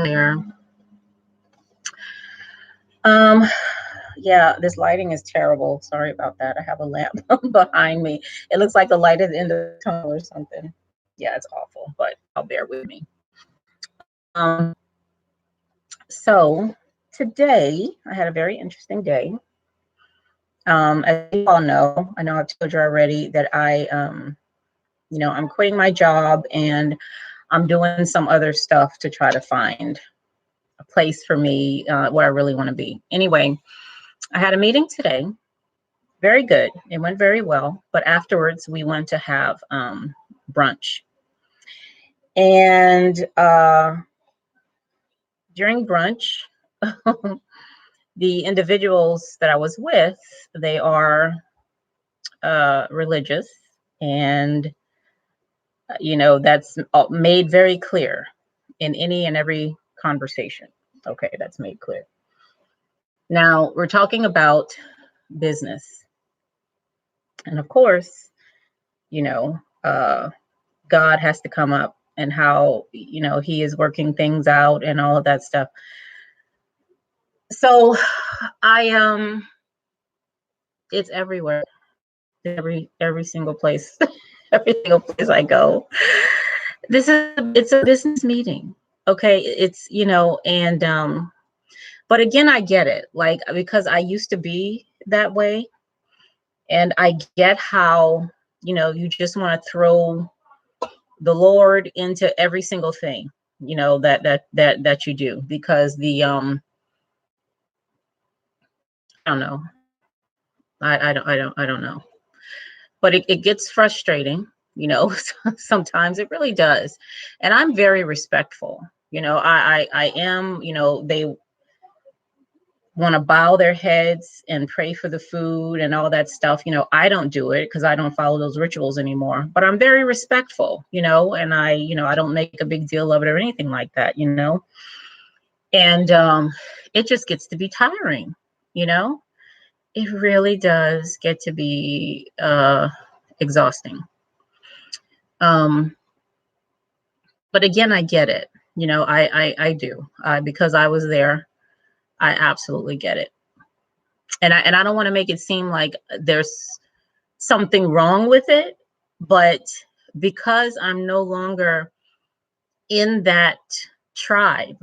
There. Um, yeah, this lighting is terrible. Sorry about that. I have a lamp behind me. It looks like the light is in the tunnel or something. Yeah, it's awful, but y'all bear with me. So today I had a very interesting day. As you all know, I know I've told you already that I'm quitting my job and I'm doing some other stuff to try to find a place for me where I really want to be. Anyway, I had a meeting today. Very good. It went very well. But afterwards, we went to have brunch. And during brunch, the individuals that I was with, they are religious. And, that's made very clear in any and every conversation. Okay, that's made clear. Now, we're talking about business. And of course, you know, God has to come up and how, he is working things out and all of that stuff. So it's everywhere, every single place, every single place I go. It's a business meeting. Okay. It's, and but again, I get it, like, because I used to be that way. And I get how, you just want to throw the Lord into every single thing, that you do, because I don't know. I don't know. But it gets frustrating, sometimes it really does. And I'm very respectful. I am, they want to bow their heads and pray for the food and all that stuff. I don't do it because I don't follow those rituals anymore. But I'm very respectful, and I don't make a big deal of it or anything like that, And it just gets to be tiring, It really does get to be exhausting. But again, I get it. I do because I was there. I absolutely get it. And I don't want to make it seem like there's something wrong with it, but because I'm no longer in that tribe,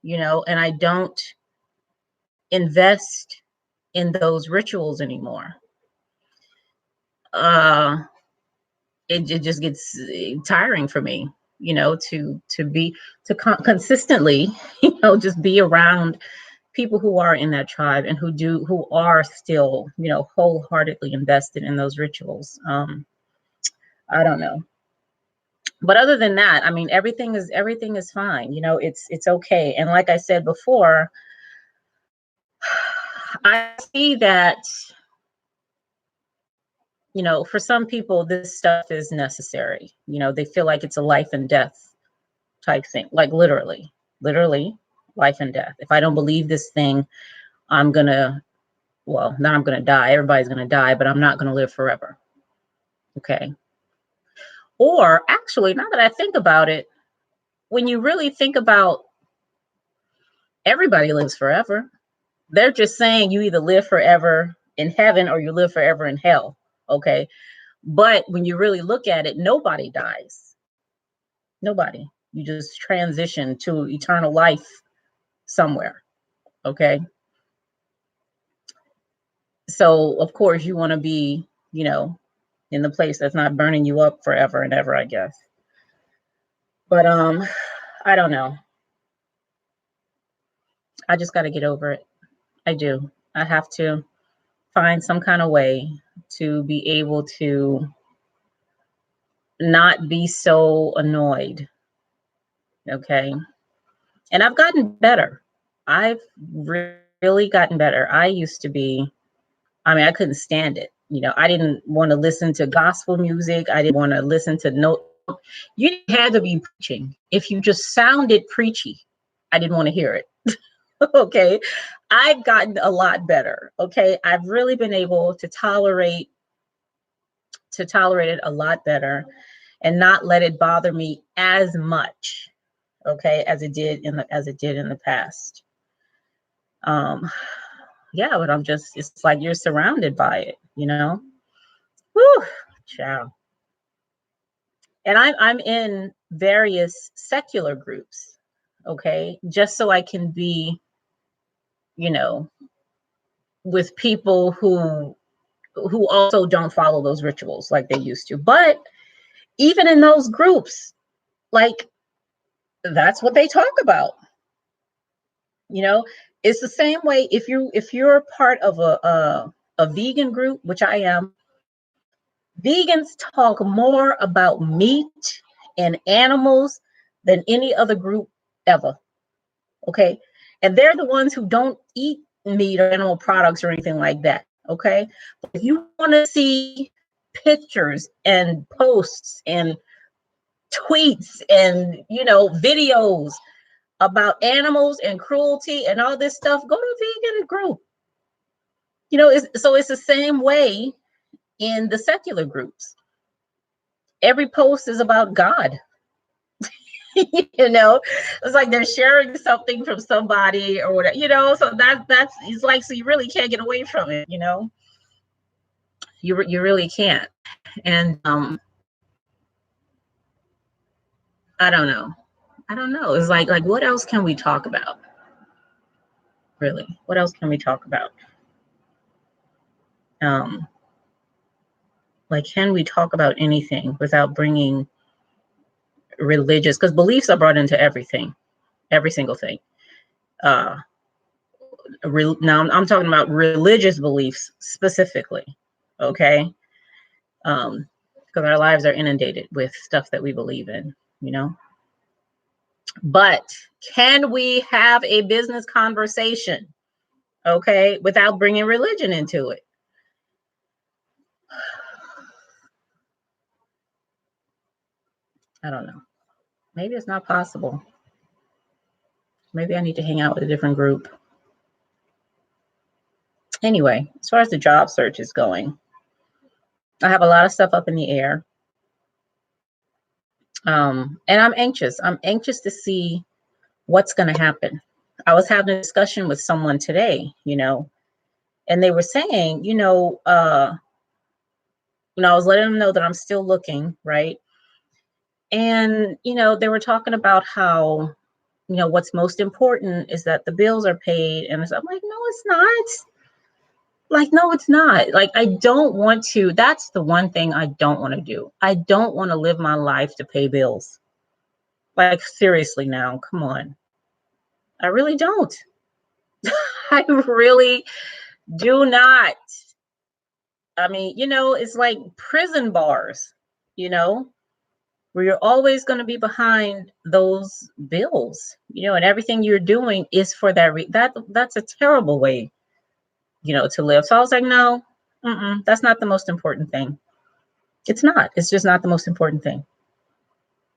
and I don't invest in those rituals anymore, it just gets tiring for me, to consistently, just be around people who are in that tribe and who are still, wholeheartedly invested in those rituals. I don't know. But other than that, I mean, everything is fine. It's okay. And like I said before, I see that, for some people, this stuff is necessary. They feel like it's a life and death type thing, like literally life and death. If I don't believe this thing, I'm gonna, well, not I'm gonna die. Everybody's gonna die, but I'm not gonna live forever. Okay. Or actually, now that I think about it, when you really think about, everybody lives forever. They're just saying you either live forever in heaven or you live forever in hell. Okay. But when you really look at it, nobody dies. Nobody. You just transition to eternal life somewhere. Okay. So of course you want to be, in the place that's not burning you up forever and ever, I guess. But I don't know. I just got to get over it. I do. I have to find some kind of way to be able to not be so annoyed. Okay. And I've gotten better. I've really gotten better. I used to be, I mean, I couldn't stand it. I didn't want to listen to gospel music. I didn't want to listen to no, you had to be preaching. If you just sounded preachy, I didn't want to hear it. Okay. I've gotten a lot better. Okay. I've really been able to tolerate it a lot better and not let it bother me as much. okay, as it did in the past. Yeah, but it's like you're surrounded by it, you know. Whew, child. And I'm in various secular groups, okay, just so I can be, you know, with people who also don't follow those rituals like they used to. But even in those groups, like, that's what they talk about. You know, it's the same way if you're part of a vegan group, which I am. Vegans talk more about meat and animals than any other group ever. Okay. And they're the ones who don't eat meat or animal products or anything like that. Okay. But if you want to see pictures and posts and tweets and, videos about animals and cruelty and all this stuff, go to a vegan group. So it's the same way in the secular groups. Every post is about God. It's like they're sharing something from somebody or whatever, so that's it's like, so you really can't get away from it. You really can't. And I don't know, it's like what else can we talk about, really? What else can we talk about? um like, can we talk about anything without bringing religious, because beliefs are brought into everything, every single thing. uh Now I'm talking about religious beliefs specifically, okay? Because our lives are inundated with stuff that we believe in, you know. But can we have a business conversation, okay, without bringing religion into it? I don't know. Maybe it's not possible. Maybe I need to hang out with a different group. Anyway, as far as the job search is going, I have a lot of stuff up in the air. And I'm anxious. I'm anxious to see what's going to happen. I was having a discussion with someone today, and they were saying, I was letting them know that I'm still looking, right? And, they were talking about how, what's most important is that the bills are paid. And I'm like, no, it's not. Like, no, it's not. Like, I don't want to. That's the one thing I don't want to do. I don't want to live my life to pay bills. Like, seriously now, come on. I really don't. I really do not. I mean, it's like prison bars, you know, where you're always going to be behind those bills, and everything you're doing is for that. That's a terrible way, to live. So I was like, no, that's not the most important thing. It's not. It's just not the most important thing.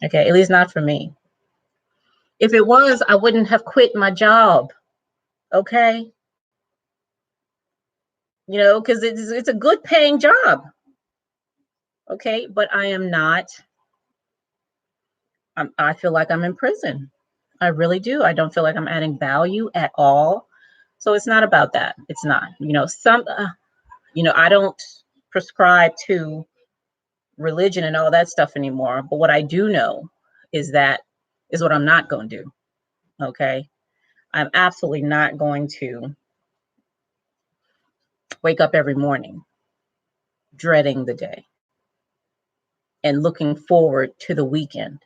Okay, at least not for me. If it was, I wouldn't have quit my job. Okay, because it's a good paying job. Okay, but I am not. I feel like I'm in prison. I really do. I don't feel like I'm adding value at all. So it's not about that. It's not. I don't prescribe to religion and all that stuff anymore. But what I do know is what I'm not going to do. Okay. I'm absolutely not going to wake up every morning dreading the day and looking forward to the weekend.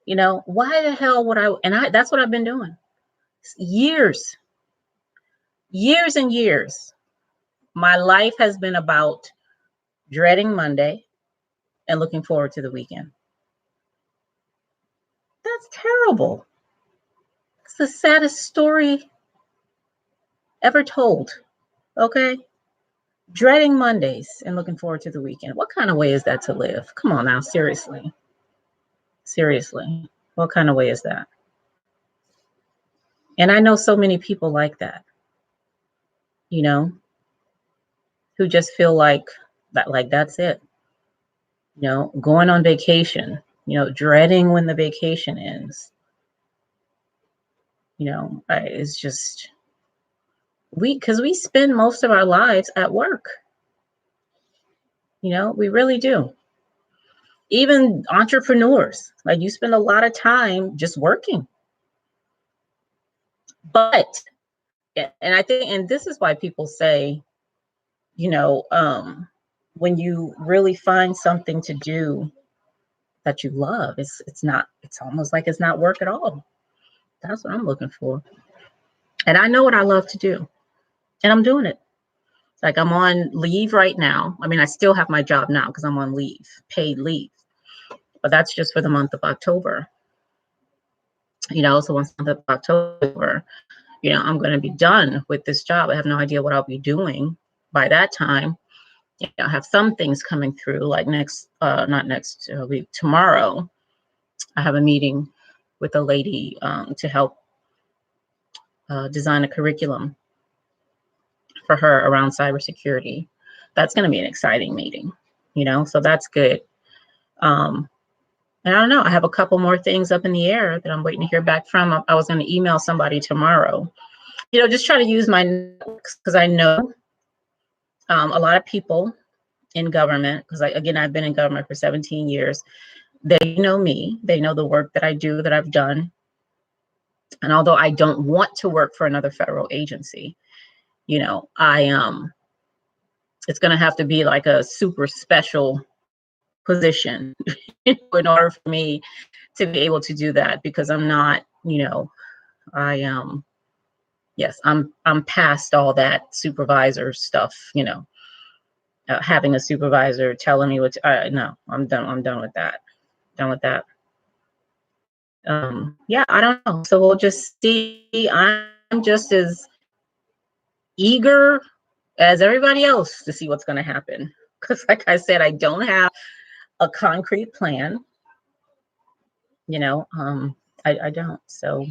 Why the hell would that's what I've been doing. Years and years. My life has been about dreading Monday and looking forward to the weekend. That's terrible. It's the saddest story ever told. Okay? Dreading Mondays and looking forward to the weekend. What kind of way is that to live? Come on now, seriously. Seriously. What kind of way is that? And I know so many people like that, who just feel like that, like that's it. Going on vacation, dreading when the vacation ends. It's just because we spend most of our lives at work. We really do. Even entrepreneurs, like, you spend a lot of time just working. But, and I think, and this is why people say, when you really find something to do that you love, it's almost like it's not work at all. That's what I'm looking for. And I know what I love to do, and I'm doing it. Like, I'm on leave right now. I mean, I still have my job now because I'm on leave, paid leave, but that's just for the month of October. So once the month of October, I'm going to be done with this job. I have no idea what I'll be doing by that time. I have some things coming through, like not next week, tomorrow. I have a meeting with a lady to help design a curriculum for her around cybersecurity. That's going to be an exciting meeting, so that's good. And I don't know, I have a couple more things up in the air that I'm waiting to hear back from. I was going to email somebody tomorrow, just try to use my networks, because I know a lot of people in government, because I've been in government for 17 years. They know me, they know the work that I do, that I've done. And although I don't want to work for another federal agency, it's going to have to be like a super special position in order for me to be able to do that, because I'm not, yes, I'm past all that supervisor stuff, having a supervisor telling me what no, I'm done with that. Done with that. Yeah, I don't know. So we'll just see. I'm just as eager as everybody else to see what's going to happen. Because, like I said, I don't have a concrete plan. I don't. So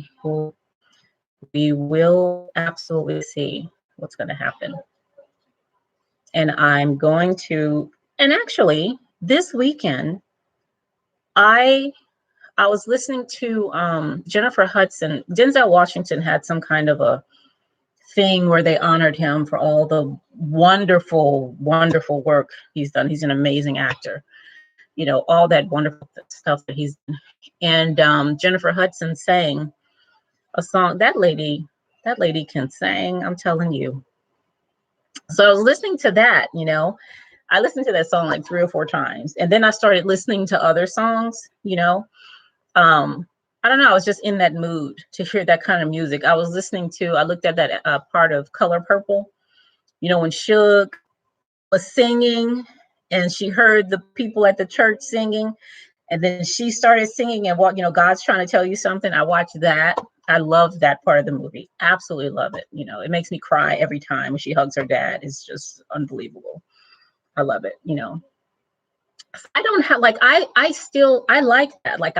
we will absolutely see what's going to happen. And I'm going to, and actually, this weekend, I was listening to Jennifer Hudson. Denzel Washington had some kind of a thing where they honored him for all the wonderful, wonderful work he's done. He's an amazing actor. All that wonderful stuff that he's done. And Jennifer Hudson sang a song. That lady can sing, I'm telling you. So I was listening to that, I listened to that song like 3 or 4 times. And then I started listening to other songs, I don't know. I was just in that mood to hear that kind of music. I looked at that part of Color Purple, when Suge was singing and she heard the people at the church singing, and then she started singing, and God's trying to tell you something. I watched that. I love that part of the movie. Absolutely love it. It makes me cry every time when she hugs her dad. It's just unbelievable. I love it. I don't have I like that. Like,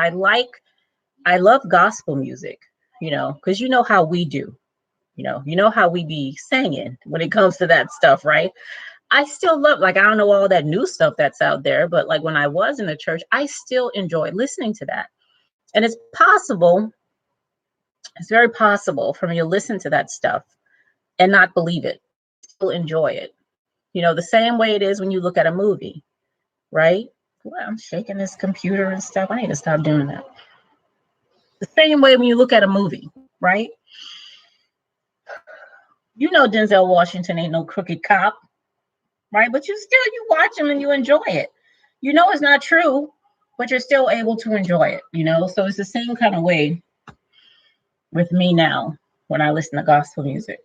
I love gospel music, because how we do, how we be singing when it comes to that stuff, right? I still love, I don't know all that new stuff that's out there, but like when I was in the church, I still enjoy listening to that. And it's very possible for me to listen to that stuff and not believe it, still enjoy it. The same way it is when you look at a movie, right? Well, I'm shaking this computer and stuff. I need to stop doing that. The same way when you look at a movie, right? Denzel Washington ain't no crooked cop, right? But you watch him and you enjoy it. It's not true, but you're still able to enjoy it, So it's the same kind of way with me now when I listen to gospel music.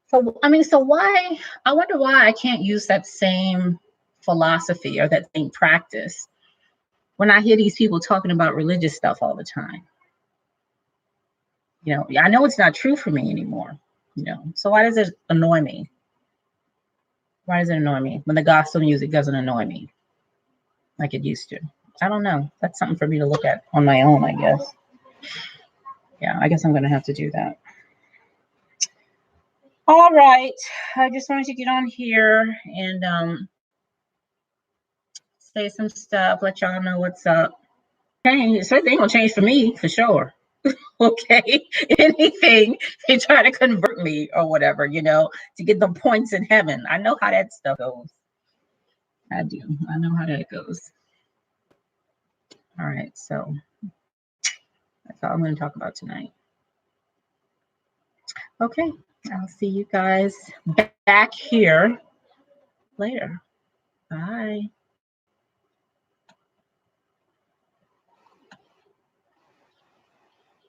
So, I wonder why I can't use that same philosophy or that same practice when I hear these people talking about religious stuff all the time. I know it's not true for me anymore, so why does it annoy me? Why does it annoy me when the gospel music doesn't annoy me like it used to? I don't know. That's something for me to look at on my own, I guess. Yeah, I guess I'm going to have to do that. All right. I just wanted to get on here and say some stuff, let y'all know what's up. Change, so they gonna change for me for sure. Okay, anything they try to convert me or whatever, to get them points in heaven. I know how that stuff goes. I do. I know how that goes. All right, so that's all I'm going to talk about tonight. Okay, I'll see you guys back here later. Bye.